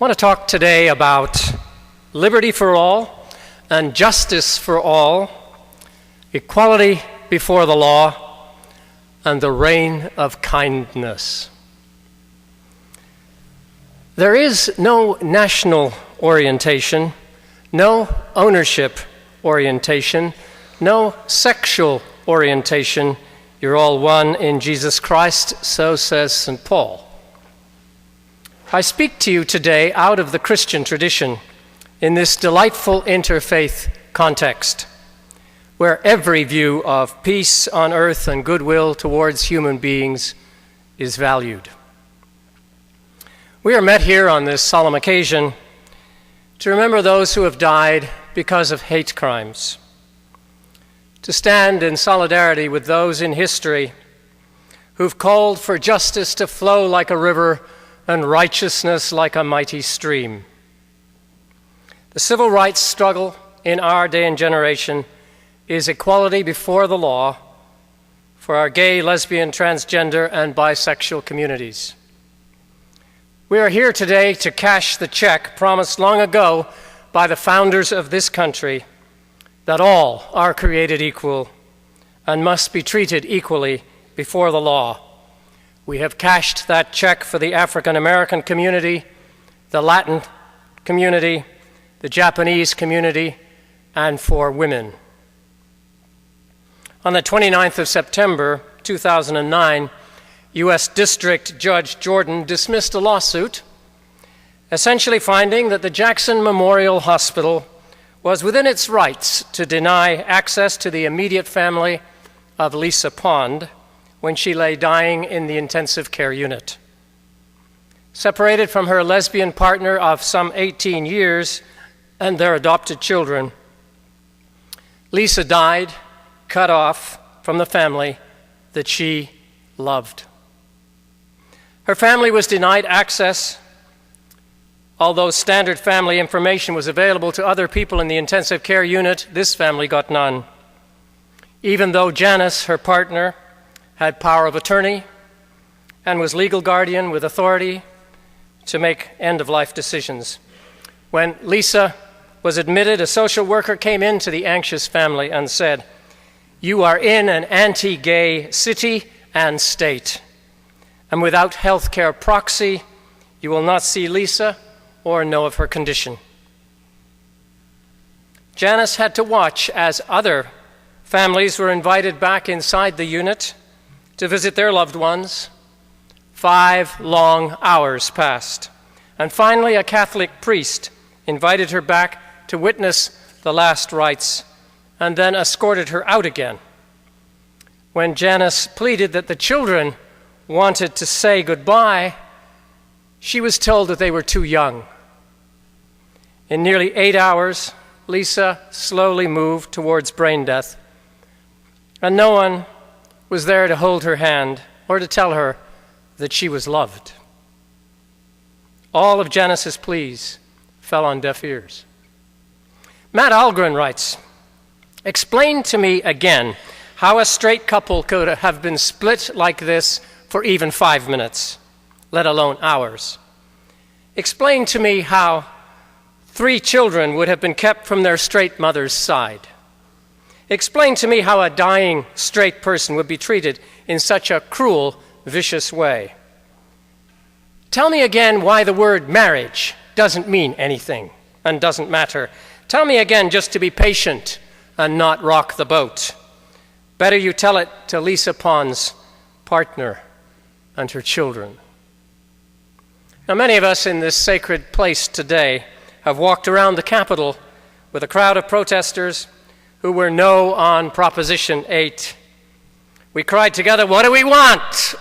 I want to talk today about liberty for all and justice for all, equality before the law, and the reign of kindness. There is no national orientation, no ownership orientation, no sexual orientation. You're all one in Jesus Christ, so says St. Paul. I speak to you today out of the Christian tradition in this delightful interfaith context, where every view of peace on earth and goodwill towards human beings is valued. We are met here on this solemn occasion to remember those who have died because of hate crimes, to stand in solidarity with those in history who've called for justice to flow like a river and righteousness like a mighty stream. The civil rights struggle in our day and generation is equality before the law for our gay, lesbian, transgender, and bisexual communities. We are here today to cash the check promised long ago by the founders of this country that all are created equal and must be treated equally before the law. We have cashed that check for the African American community, the Latin community, the Japanese community, and for women. On the 29th of September, 2009, U.S. District Judge Jordan dismissed a lawsuit, essentially finding that the Jackson Memorial Hospital was within its rights to deny access to the immediate family of Lisa Pond when she lay dying in the intensive care unit. Separated from her lesbian partner of some 18 years and their adopted children, Lisa died cut off from the family that she loved. Her family was denied access, although standard family information was available to other people in the intensive care unit. This family got none, even though Janice, her partner, had power of attorney and was legal guardian with authority to make end-of-life decisions. When Lisa was admitted, a social worker came into the anxious family and said, "You are in an anti-gay city and state, and without health care proxy, you will not see Lisa or know of her condition." Janice had to watch as other families were invited back inside the unit to visit their loved ones. 5 long hours passed, and finally a Catholic priest invited her back to witness the last rites and then escorted her out again. When Janice pleaded that the children wanted to say goodbye, she was told that they were too young. In nearly 8 hours, Lisa slowly moved towards brain death, and no one was there to hold her hand or to tell her that she was loved. All of Janice's pleas fell on deaf ears. Matt Algren writes, "Explain to me again how a straight couple could have been split like this for even 5 minutes, let alone hours. Explain to me how 3 children would have been kept from their straight mother's side. Explain to me how a dying straight person would be treated in such a cruel, vicious way. Tell me again why the word marriage doesn't mean anything and doesn't matter. Tell me again just to be patient and not rock the boat. Better you tell it to Lisa Pond's partner and her children." Now, many of us in this sacred place today have walked around the Capitol with a crowd of protesters who were no on Proposition 8. We cried together, "What do we want?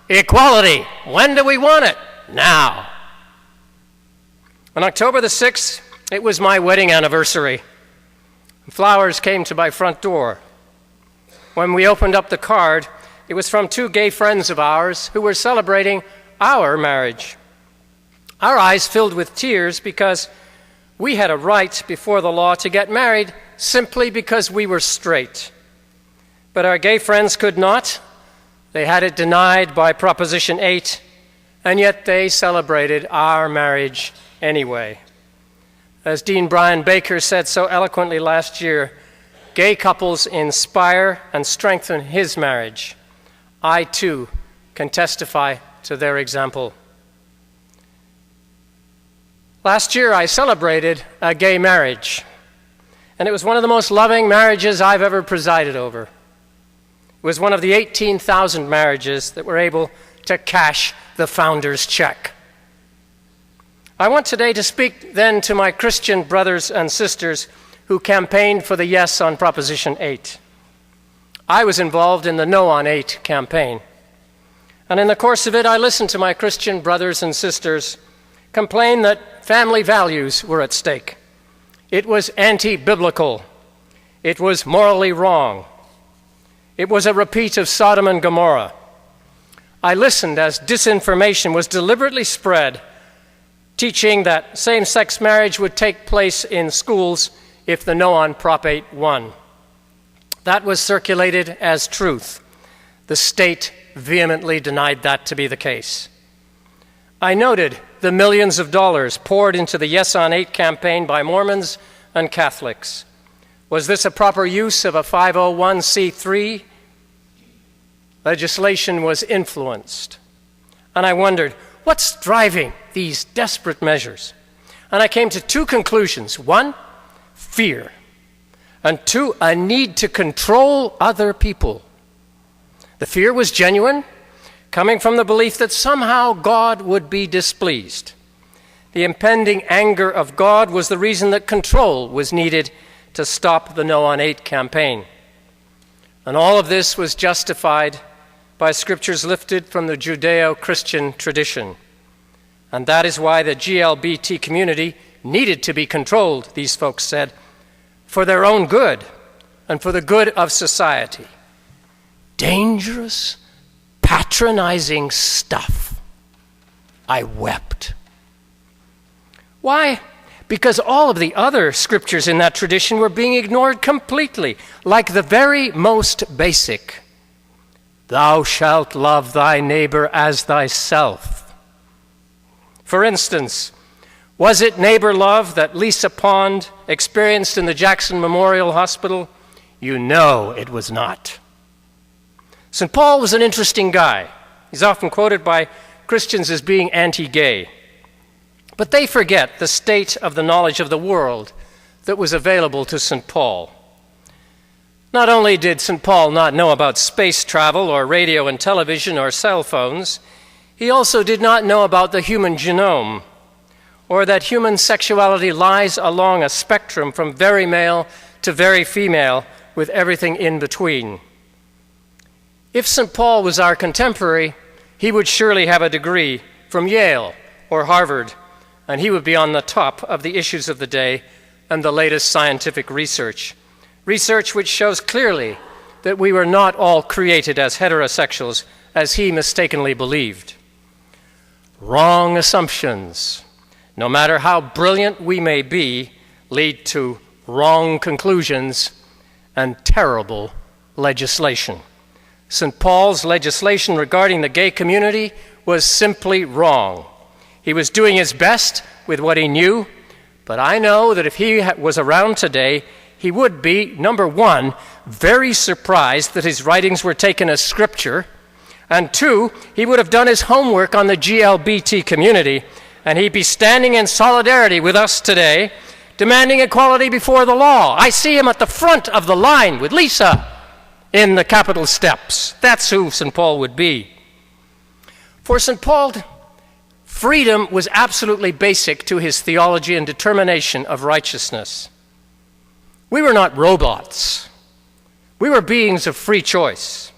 Equality. When do we want it? Now." On October the 6th, it was my wedding anniversary. Flowers came to my front door. When we opened up the card, it was from 2 gay friends of ours who were celebrating our marriage. Our eyes filled with tears because we had a right before the law to get married simply because we were straight. But our gay friends could not. They had it denied by Proposition 8, and yet they celebrated our marriage anyway. As Dean Brian Baker said so eloquently last year, gay couples inspire and strengthen his marriage. I, too, can testify to their example. Last year, I celebrated a gay marriage, and it was one of the most loving marriages I've ever presided over. It was one of the 18,000 marriages that were able to cash the founder's check. I want today to speak then to my Christian brothers and sisters who campaigned for the yes on Proposition 8. I was involved in the no on 8 campaign. And in the course of it, I listened to my Christian brothers and sisters complain that family values were at stake. It was anti-biblical. It was morally wrong. It was a repeat of Sodom and Gomorrah. I listened as disinformation was deliberately spread, teaching that same-sex marriage would take place in schools if the no on Prop 8 won. That was circulated as truth. The state vehemently denied that to be the case. I noted the millions of dollars poured into the Yes on 8 campaign by Mormons and Catholics. Was this a proper use of a 501c3? Legislation was influenced. And I wondered, what's driving these desperate measures? And I came to two conclusions. One, fear. And two, a need to control other people. The fear was genuine, coming from the belief that somehow God would be displeased. The impending anger of God was the reason that control was needed to stop the No on 8 campaign. And all of this was justified by scriptures lifted from the Judeo-Christian tradition. And that is why the GLBT community needed to be controlled, these folks said, for their own good and for the good of society. Dangerous, patronizing stuff. I wept. Why? Because all of the other scriptures in that tradition were being ignored completely, like the very most basic. Thou shalt love thy neighbor as thyself. For instance, was it neighbor love that Lisa Pond experienced in the Jackson Memorial Hospital? You know it was not. St. Paul was an interesting guy. He's often quoted by Christians as being anti-gay. But they forget the state of the knowledge of the world that was available to St. Paul. Not only did St. Paul not know about space travel or radio and television or cell phones, he also did not know about the human genome, or that human sexuality lies along a spectrum from very male to very female with everything in between. If St. Paul was our contemporary, he would surely have a degree from Yale or Harvard, and he would be on the top of the issues of the day and the latest scientific research. Research which shows clearly that we were not all created as heterosexuals, as he mistakenly believed. Wrong assumptions, no matter how brilliant we may be, lead to wrong conclusions and terrible legislation. St. Paul's legislation regarding the gay community was simply wrong. He was doing his best with what he knew, but I know that if he was around today, he would be, number one, very surprised that his writings were taken as scripture, and two, he would have done his homework on the GLBT community, and he'd be standing in solidarity with us today, demanding equality before the law. I see him at the front of the line with Lisa in the Capitol steps. That's who St. Paul would be. For St. Paul, freedom was absolutely basic to his theology and determination of righteousness. We were not robots. We were beings of free choice.